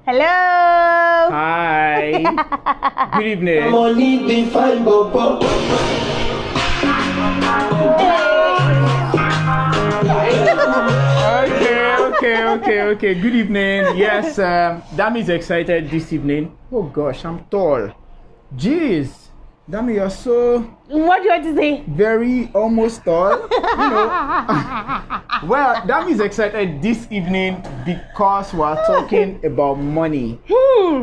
Hello. Hi. Good evening. Money define Bobo. Okay. Good evening. Yes, Dami is excited this evening. Oh gosh, I'm tall. Jeez, Dami, you're so What do you want to say? very almost tall. Well, Dami is excited this evening because we're talking about money.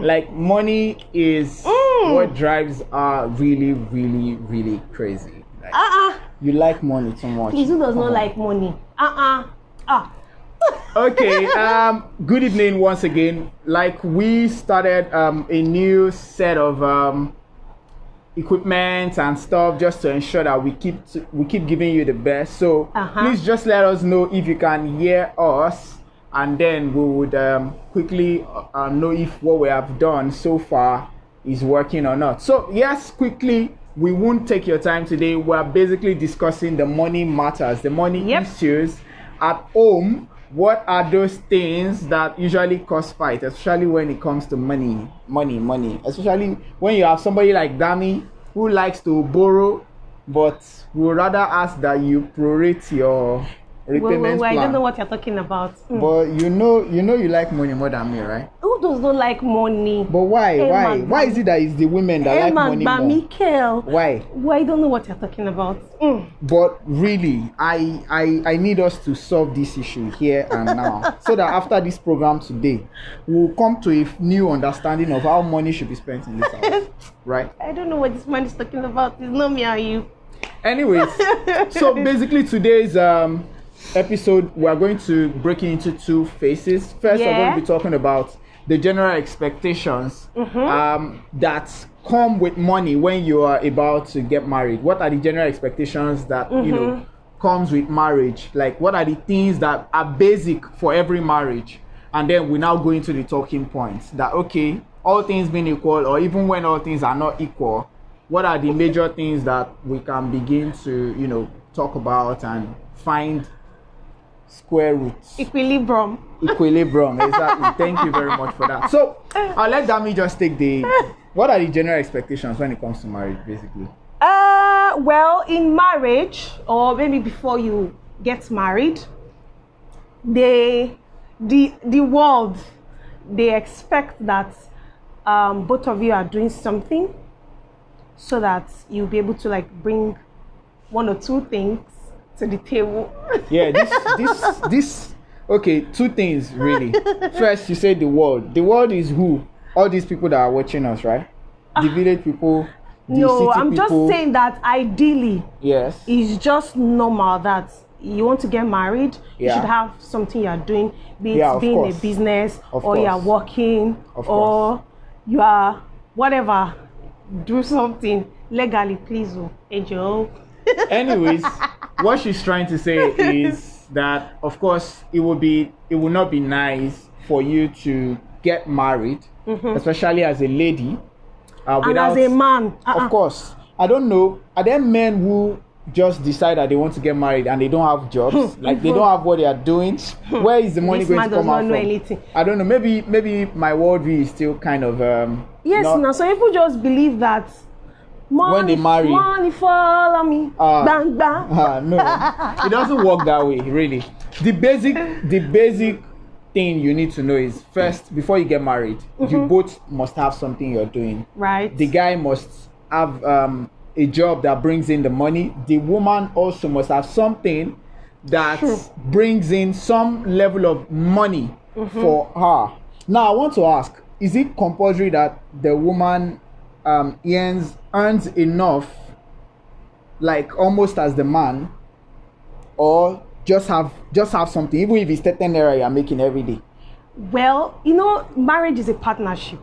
Like money is what drives our really crazy. Like, you like money too much. Please, who does not like money? Okay, good evening once again. Like we started a new set of equipment and stuff just to ensure that we keep giving you the best. So please just let us know if you can hear us, and then we would quickly know if what we have done so far is working or not. So yes, quickly, we won't take your time today. We're basically discussing the money matters, the money issues at home. What are those things that usually cause fight, especially when it comes to money? Especially when you have somebody like Dami who likes to borrow, but would rather ask that you prorate your repayment plan. I don't know what you're talking about. But you know you like money more than me, right? Who does not like money? But why? Why is it that it's the women that like money more? Michael. Why? Well, I don't know what you're talking about. But really, I need us to solve this issue here and now, so that after this program today, we'll come to a new understanding of how money should be spent in this house, right? I don't know what this man is talking about. It's not me or you. Anyways, so basically today's episode, we're going to break it into two phases. First, we're going to be talking about the general expectations that come with money when you are about to get married. What are the general expectations that comes with marriage? Like, what are the things that are basic for every marriage? And then we now go into the talking points that, okay, all things being equal, or even when all things are not equal, what are the major things that we can begin to talk about and find square roots? Equilibrium, exactly. Thank you very much for that. So I'll let Dami just take what are the general expectations when it comes to marriage, basically? Well, in marriage, or maybe before you get married, the world, they expect that both of you are doing something so that you'll be able to like bring one or two things to the table. Yeah, this okay, two things really. First, you say the world. The world is who? All these people that are watching us, right? The village people, the no, city I'm people. just saying that ideally, yes, it's just normal that you want to get married, you should have something you're doing, be it being a business, or you're working, or you are whatever, do something legally, please, Angel. Anyways, what she's trying to say is that, of course, it will not be nice for you to get married, especially as a lady, and as a man. Of course, I don't know. Are there men who just decide that they want to get married and they don't have jobs, like they don't have what they are doing? Where is the money going to come out from? Anything. I don't know. Maybe my worldview is still kind of now some people just believe that when they marry, money follow me, bang bang. No, it doesn't work that way. Really, the basic thing you need to know is, first, before you get married, you both must have something you're doing. Right. The guy must have a job that brings in the money. The woman also must have something that brings in some level of money for her. Now, I want to ask, is it compulsory that the woman earns enough, like almost as the man, or just have something, even if it's 10 naira you're making every day? Well, marriage is a partnership.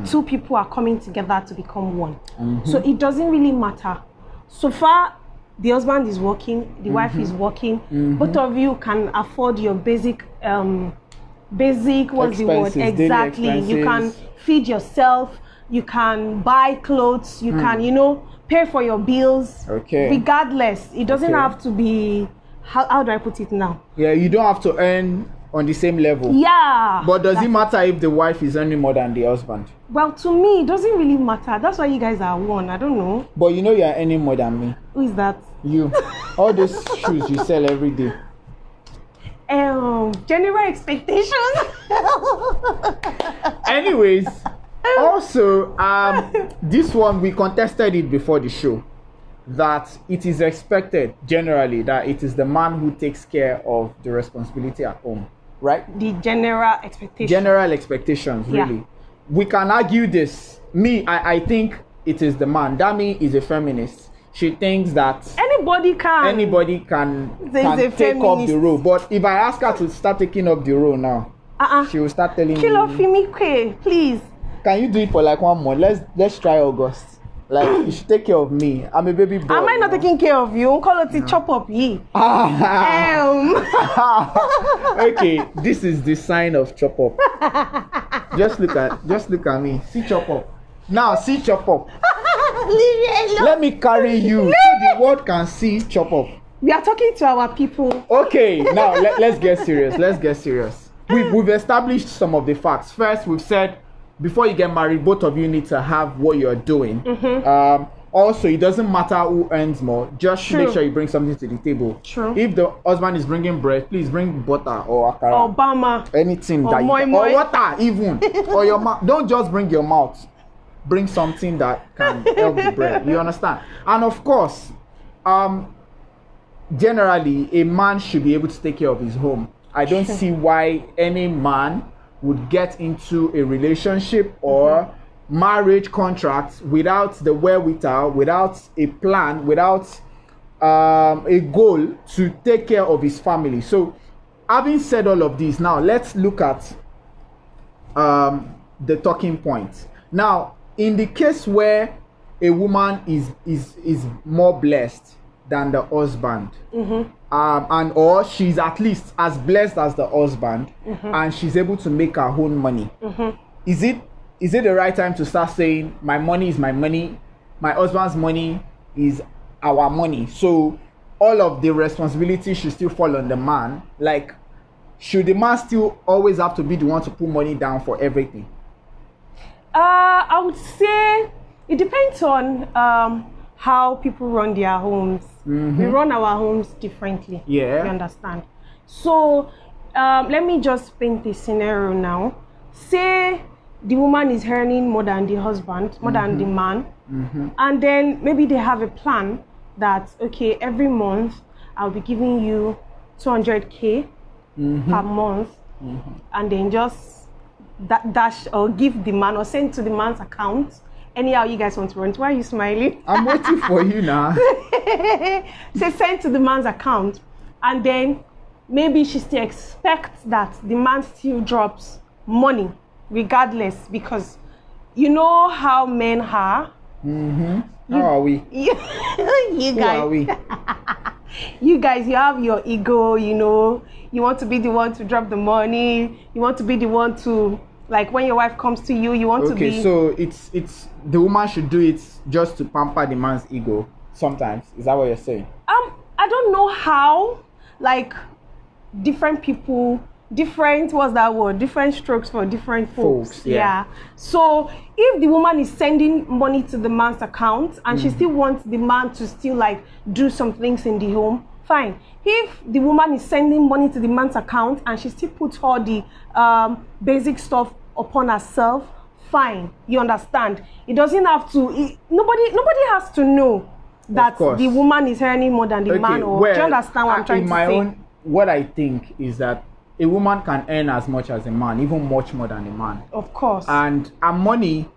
Two people are coming together to become one. So it doesn't really matter. So far, the husband is working, the wife is working. Both of you can afford your basic what's the word? Exactly. You can feed yourself, you can buy clothes, you can, pay for your bills. Okay. Regardless, it doesn't have to be, how do I put it now? Yeah, you don't have to earn on the same level. Yeah. But does it matter if the wife is earning more than the husband? Well, to me, it doesn't really matter. That's why you guys are one. I don't know. But you know you are earning more than me. Who is that? You. All those shoes you sell every day. General expectations. Anyways, also, this one we contested it before the show, that it is expected generally that it is the man who takes care of the responsibility at home, right? The general expectation. General expectations, really. Yeah. We can argue this. I think it is the man. Dami is a feminist. She thinks that anybody can take feminist. up the role. But if I ask her to start taking up the role now, she will start telling Kilo me, Fimikwe, please. can you do it for like 1 month? Let's try August. Like, you should take care of me. I'm a baby boy. Am I not taking care of you? Call it the chop up ye. Okay, this is the sign of chop up. Just look at me. See chop up. Now see chop up. Leave me alone. Let me carry you so the world can see chop up. We are talking to our people. Okay, now let's get serious. We've established some of the facts. First, we've said before you get married, both of you need to have what you're doing. Also, it doesn't matter who earns more. Just make sure you bring something to the table. True. If the husband is bringing bread, please bring butter or akara. Obama. Anything Or that moi you moi. or water even. Or your mouth. Don't just bring your mouth. Bring something that can help the bread. You understand? And of course, generally, a man should be able to take care of his home. I don't see why any man would get into a relationship or marriage contract without the wherewithal, without a plan, without a goal to take care of his family. So, having said all of this, now let's look at the talking points. Now, in the case where a woman is more blessed than the husband, and or she's at least as blessed as the husband, and she's able to make her own money, is it the right time to start saying my money is my money, my husband's money is our money, so all of the responsibility should still fall on the man? Like, should the man still always have to be the one to put money down for everything? I would say it depends on how people run their homes. We run our homes differently. Yeah. You understand? So let me just paint a scenario now. Say the woman is earning more than the husband, more than the man. And then maybe they have a plan that, okay, every month I'll be giving you 200K per month. And then just dash or give the man or send to the man's account. Anyhow you guys want to run it. Why are you smiling? I'm waiting for you now. Say send to the man's account, and then maybe she still expects that the man still drops money regardless, because you know how men are. How are we? You Who guys, are we? you guys, you have your ego, you know. You want to be the one to drop the money. You want to be the one to, like, when your wife comes to you, you want to be. Okay, so it's the woman should do it just to pamper the man's ego sometimes. Is that what you're saying? I don't know how, like, different people, different strokes for different folks. Yeah. So if the woman is sending money to the man's account and she still wants the man to still, like, do some things in the home, fine. If the woman is sending money to the man's account and she still puts all the basic stuff upon herself, fine. You understand? It doesn't have to. Nobody has to know that the woman is earning more than the man. Or do you understand what I'm trying to say? What I think is that a woman can earn as much as a man, even much more than a man. Of course. And our money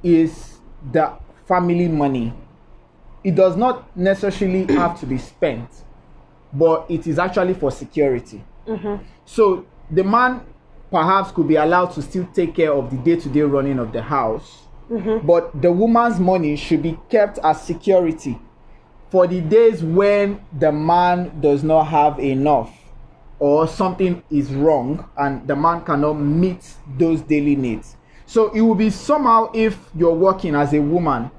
is the family money. It does not necessarily have to be spent, but it is actually for security. So the man perhaps could be allowed to still take care of the day-to-day running of the house, but the woman's money should be kept as security for the days when the man does not have enough or something is wrong and the man cannot meet those daily needs. So it will be somehow if you're working as a woman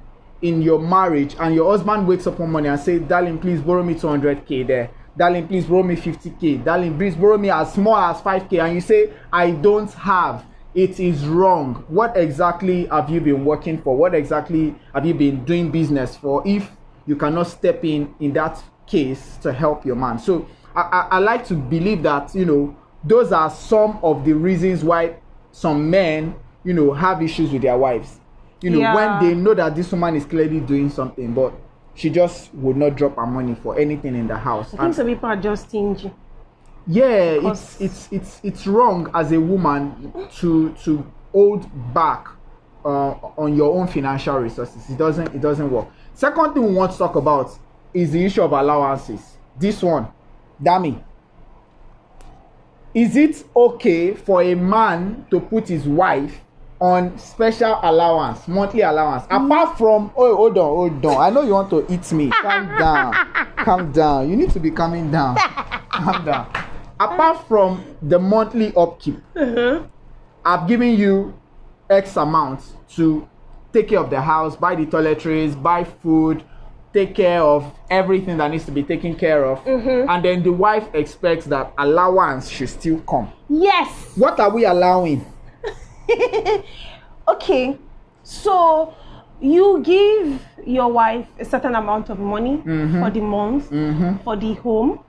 in your marriage and your husband wakes up one morning and says, darling, please borrow me 200K there darling, please borrow me 50K. Darling, please borrow me as small as 5K. And you say, I don't have. It is wrong. What exactly have you been working for? What exactly have you been doing business for if you cannot step in that case to help your man? So I like to believe that, those are some of the reasons why some men, have issues with their wives. When they know that this woman is clearly doing something, but she just would not drop her money for anything in the house. I think some people are just stingy. Yeah, it's wrong as a woman to hold back on your own financial resources. It doesn't work. Second thing we want to talk about is the issue of allowances. This one, Dami. Is it okay for a man to put his wife on special allowance, monthly allowance, apart from hold on, I know you want to eat me. Calm down, you need to be calming down. Calm down. Apart from the monthly upkeep, I've given you X amount to take care of the house, buy the toiletries, buy food, take care of everything that needs to be taken care of, and then the wife expects that allowance should still come. Yes. What are we allowing? Okay, so you give your wife a certain amount of money for the month, for the home,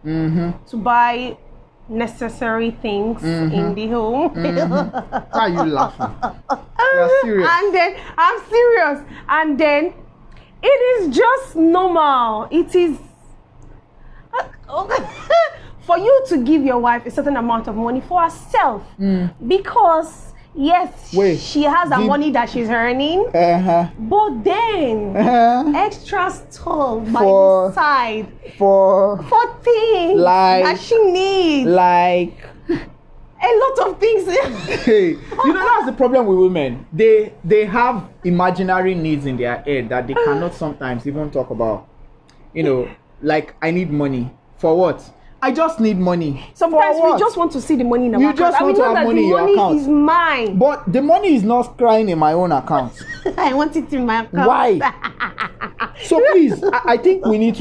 to buy necessary things in the home. Why are you laughing? You're serious. And then I'm serious. And then it is just normal. It is for you to give your wife a certain amount of money for herself, because yes, she has the money that she's earning, but then extra stuff by the side for things that she needs, like a lot of things. Hey, that's the problem with women. They have imaginary needs in their head that they cannot sometimes even talk about. Like, I need money for what? I just need money. Sometimes we just want to see the money in our account. Just want to have money in your account. The money is mine. But the money is not crying in my own account. I want it in my account. Why? So please, I think we need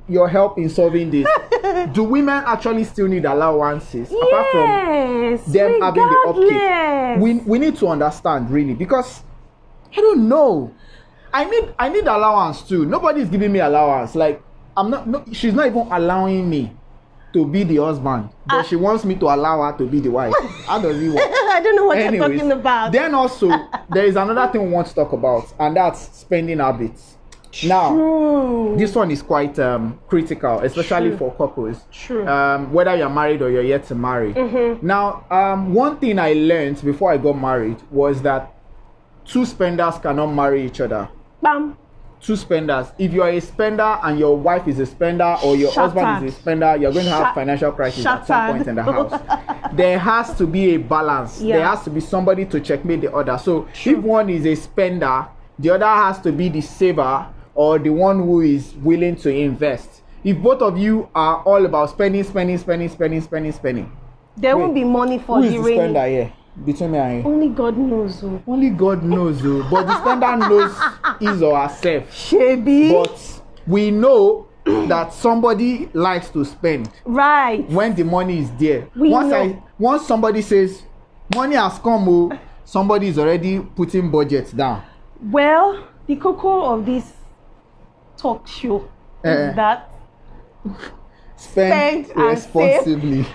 your help in solving this. Do women actually still need allowances apart from them having the upkeep? We need to understand, really, because I don't know. I need allowance too. Nobody's giving me allowance. Like, she's not even allowing me to be the husband, but she wants me to allow her to be the wife. How does it work? I don't know what you're talking about. Then also, there is another thing we want to talk about, and that's spending habits. Now, this one is quite critical, especially for couples. Whether you're married or you're yet to marry. Now, one thing I learned before I got married was that two spenders cannot marry each other. Bam. Two spenders. If you are a spender and your wife is a spender, or your husband is a spender, you're going to have financial crisis at some point in the house. There has to be a balance. There has to be somebody to checkmate the other. So if one is a spender, the other has to be the saver, or the one who is willing to invest. If both of you are all about spending, there won't be money for the spender here. Between me and you. Only God knows. Only God knows. But the spender knows his or herself. Shebi. But we know that somebody likes to spend. Right. When the money is there. Once somebody says money has come, somebody is already putting budgets down. Well, the cocoa of this talk show is that spend responsibly.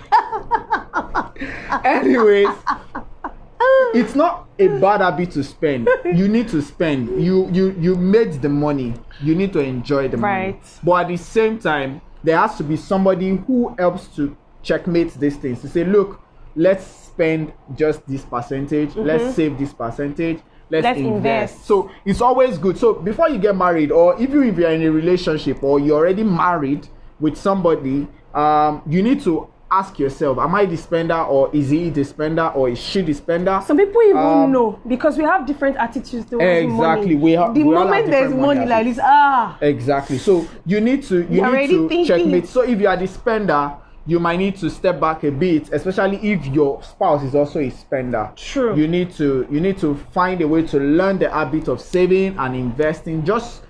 Anyways, it's not a bad habit to spend. You need to spend. You made the money. You need to enjoy the money. But at the same time, there has to be somebody who helps to checkmate these things. To say, look, let's spend just this percentage. Let's save this percentage. Let's invest. So it's always good. So before you get married, or even if you're in a relationship or you're already married with somebody, you need to ask yourself, am I the spender, or is he the spender, or is she the spender? Some people even know, because we have different attitudes towards exactly. money. The moment there's money like this, exactly. So you need to checkmate. So if you are the spender, you might need to step back a bit, especially if your spouse is also a spender. True. You need to find a way to learn the habit of saving and investing, just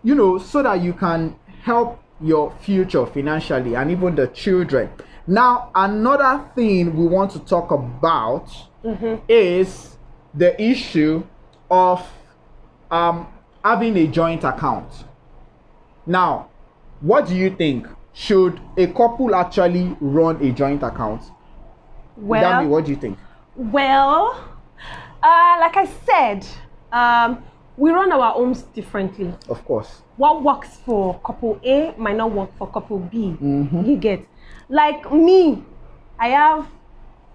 so that you can help your future financially and even the children. Now, another thing we want to talk about is the issue of having a joint account. Now, what do you think? Should a couple actually run a joint account? Well, Dami, what do you think? Well, like I said, we run our homes differently. Of course. What works for couple A might not work for couple B. You get? Like me, I have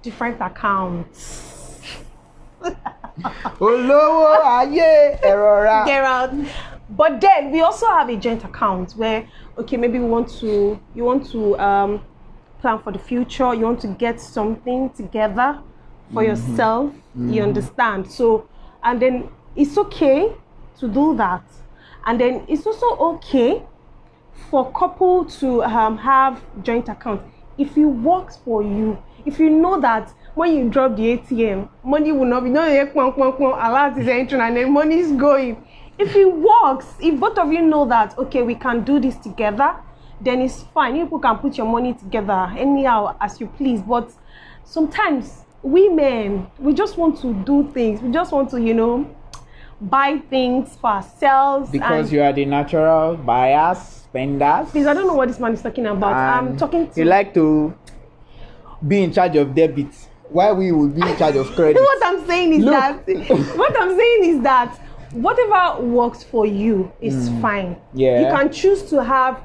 different accounts. Olówó ayé ẹ̀rọra. Get out. But then we also have a joint account where, okay, maybe you want to plan for the future. You want to get something together for yourself. You understand? So, and then it's okay to do that. And then it's also okay for couple to have joint account if it works for you. If you know that when you drop the ATM, money will not be alert is entering and then money is going. If it works, if both of you know that, okay, we can do this together, then it's fine. You people can put your money together anyhow as you please. But sometimes we men, we just want to do things. We just want to, buy things for ourselves. Because you are the natural buyers, spenders. Please, I don't know what this man is talking about. I'm talking to... You like to be in charge of debit. Why we would be in charge of credit? What I'm saying is that whatever works for you is fine. Yeah. You can choose to have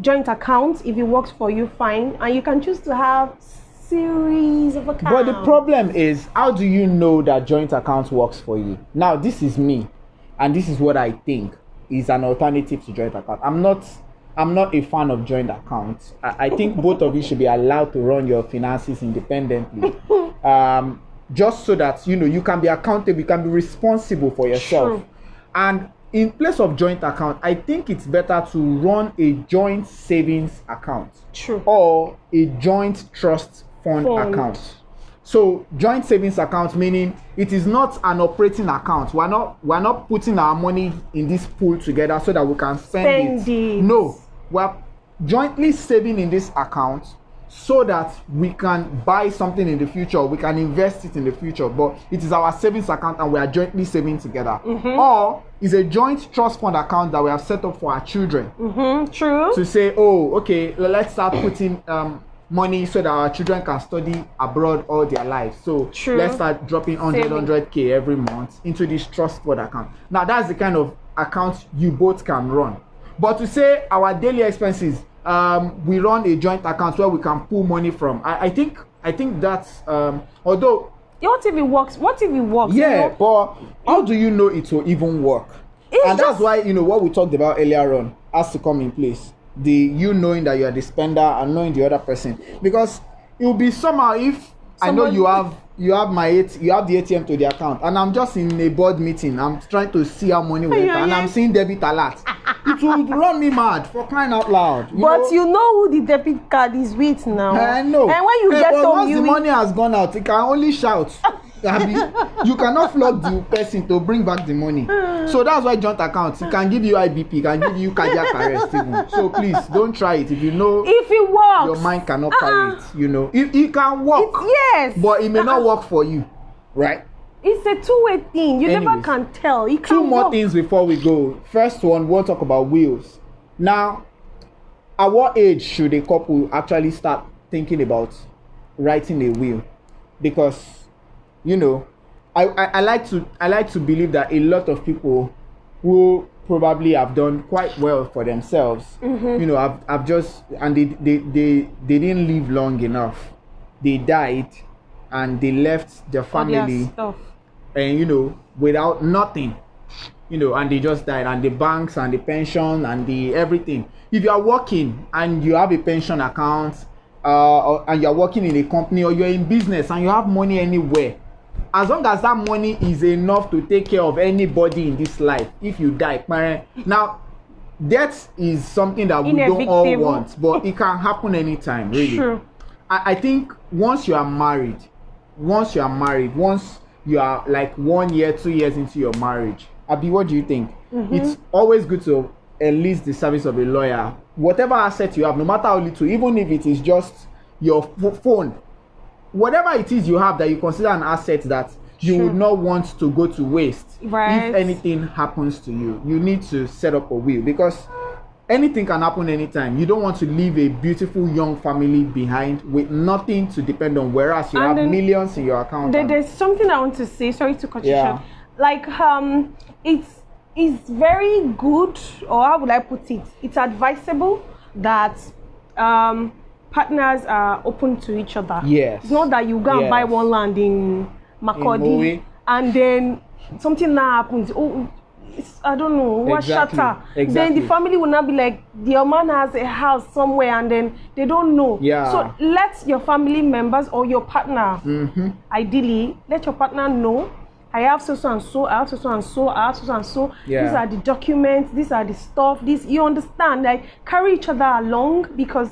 joint accounts if it works for you, fine. And you can choose to have series of accounts. But the problem is, how do you know that joint account works for you? Now, this is me, and this is what I think is an alternative to joint account. I'm not a fan of joint accounts. I think both of you should be allowed to run your finances independently. Just so that you can be accountable, you can be responsible for yourself. True. And in place of joint account, I think it's better to run a joint savings account. True. Or a joint trust fund account. So joint savings account, meaning it is not an operating account. We're not putting our money in this pool together so that we can spend it. No, we're jointly saving in this account so that we can buy something in the future, we can invest it in the future, but it is our savings account and we are jointly saving together. Or is a joint trust fund account that we have set up for our children. True. To say, oh, okay, let's start putting money so that our children can study abroad all their lives. So let's start dropping 100k every month into this trust fund account. Now that's the kind of account you both can run. But to say our daily expenses, we run a joint account where we can pull money from. I think that's although what if it works? Yeah, but how do you know it will even work? That's why what we talked about earlier on has to come in place. You knowing that you are the spender and knowing the other person, because it will be somehow if I know you have the ATM to the account and I'm just in a board meeting, I'm trying to see how money will enter and I'm seeing debit alert. It will run me mad, for crying out loud. You know who the debit card is with now. I know. And when you get home, once the money has gone out, it can only shout. You cannot flog the person to bring back the money. So that's why joint accounts, it can give you IBP, it can give you cardiac arrest even. So please don't try it if you know if it works. Your mind cannot carry it. It can work. Yes. But it may not work for you. Right? It's a two-way thing. You never can tell. It can Two more things before we go. First one, we'll talk about wills. Now, at what age should a couple actually start thinking about writing a will? Because I like to believe that a lot of people who probably have done quite well for themselves, have just, and they didn't live long enough. They died and they left their family and without nothing, and they just died, and the banks and the pension and the everything. If you are working and you have a pension account, and you're working in a company or you're in business and you have money anywhere, as long as that money is enough to take care of anybody in this life, if you die, now death is something that we don't all want, but it can happen anytime, really. True. I think once you are married, once you are like 1 year, 2 years into your marriage, Abi, what do you think? It's always good to enlist the service of a lawyer whatever asset you have, no matter how little, even if it is just your phone, whatever it is you have that you consider an asset that you would not want to go to waste. Right. If anything happens to you, you need to set up a will, because anything can happen anytime. You don't want to leave a beautiful young family behind with nothing to depend on, whereas you have millions in your account. There's something I want to say. Sorry to cut you short. Like it's very good, or how would I put it? It's advisable that partners are open to each other. Yes. It's not that you go and buy one land in Makurdi and then something that happens. Oh, I don't know what shatter. Then the family will not be like, your man has a house somewhere, and then they don't know. So let your family members or your partner, ideally, let your partner know, I have so and so, I have so and so, I have so and so. These are the documents, these are the stuff. This, you understand? Like, carry each other along, because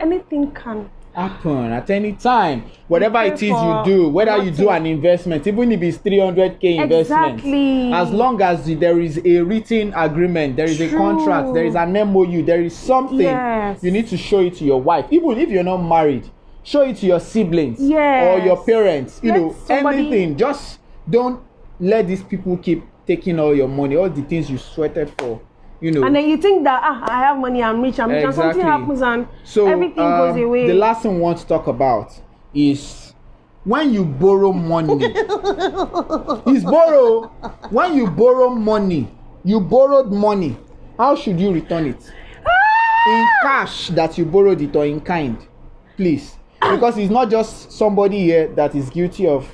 anything can happen at any time. Whatever it is you do, whether you do an investment, even if it's 300k investment, as long as there is a written agreement, there is a contract, there is an MOU, there is something, you need to show it to your wife. Even if you're not married, show it to your siblings or your parents. You know, anything. Just don't let these people keep taking all your money, all the things you sweated for. You know, and then you think that I have money, I'm rich, and something happens and everything goes away. The last thing we want to talk about is when you borrow money. When you borrow money, you borrowed money. How should you return it? In cash that you borrowed it, or in kind, please, because it's not just somebody here that is guilty of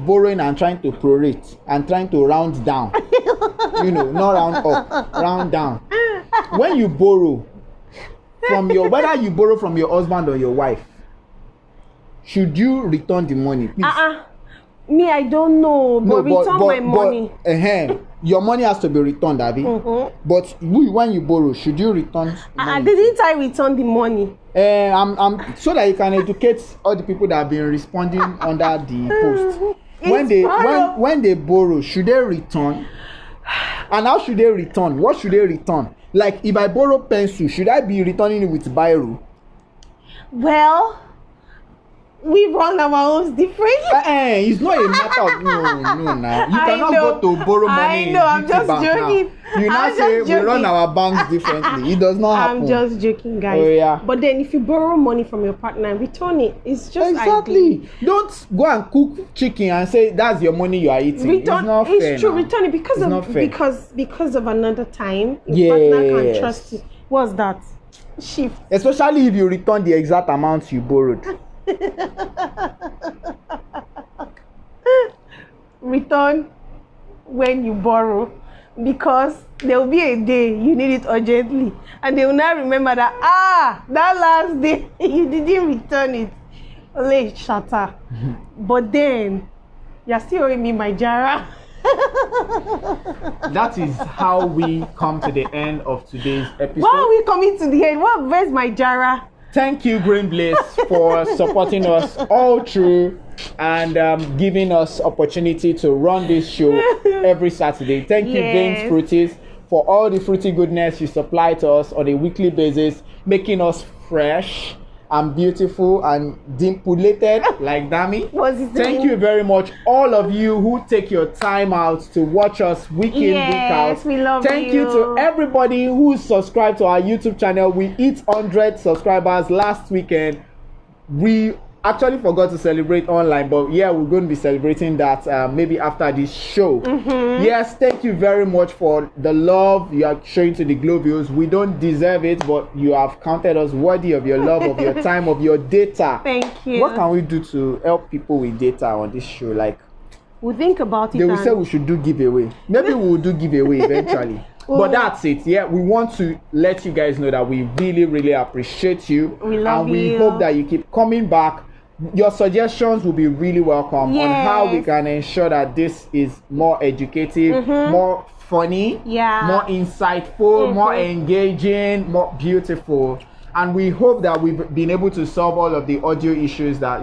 borrowing and trying to prorate and trying to round down. You know, not round up, round down. When you borrow from whether you borrow from your husband or your wife, should you return the money? Please. Me, I don't know, but return my money. Your money has to be returned, Abby. But when you borrow, should you return? Didn't I return the money? I'm so that you can educate all the people that have been responding under the post. When they borrow, should they return? And how should they return? What should they return? Like, if I borrow pencil, should I be returning it with biro? Well, we run our own different. It's not a matter of no. Now you cannot go to borrow money. I know. I'm just joking. Now. You now say we run our banks differently. It does not happen. I'm just joking, guys. But then, if you borrow money from your partner and return it, it's just ideal. Don't go and cook chicken and say that's your money you are eating. Return. It's not fair. It's true. Now. Return it because of another time. Your partner can trust you. What's that? Shift. Especially if you return the exact amount you borrowed. Return when you borrow, because there will be a day you need it urgently, and they will not remember that that last day you didn't return it. Only shatter. But then you're still owing me my jara. That is how we come to the end of today's episode. Why are we coming to the end? Where's my jara? Thank you, Green Bliss, for supporting us all through and giving us opportunity to run this show every Saturday. Thank you, James Fruities, for all the fruity goodness you supply to us on a weekly basis, making us fresh and beautiful and dimpulated like Dami. Thank you very much, all of you who take your time out to watch us week in, week out. We love Thank you to everybody who subscribed to our YouTube channel. We hit 100 subscribers last weekend. We actually forgot to celebrate online, but we're going to be celebrating that maybe after this show. Yes, thank you very much for the love you are showing to the Globios. We don't deserve it, but you have counted us worthy of your love, of your time, of your data. Thank you. What can we do to help people with data on this show? Like, we'll think about it. They will say we should do giveaway. Maybe we will do giveaway eventually. But that's it. We want to let you guys know that we really, really appreciate you. We love you. And we hope that you keep coming back. Your suggestions will be really welcome on how we can ensure that this is more educative, more funny, more insightful, more engaging, more beautiful. And we hope that we've been able to solve all of the audio issues that,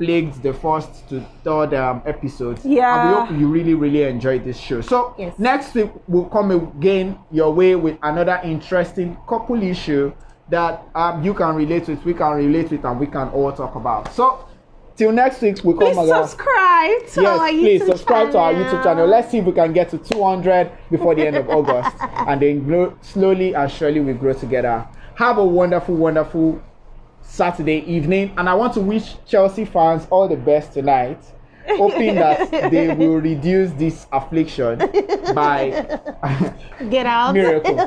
plagued the first to third episodes. Yeah. And we hope you really, really enjoyed this show. So Yes. next week we'll come again your way with another interesting couple issue that you can relate with, we can relate with, and we can all talk about. So till next week, we come Please again. subscribe to our YouTube Please subscribe to our YouTube channel. Let's see if we can get to 200 before the end of August, and then slowly and surely we grow together. Have a wonderful, wonderful Saturday evening, and I want to wish Chelsea fans all the best tonight, hoping that they will reduce this affliction by get out miracle.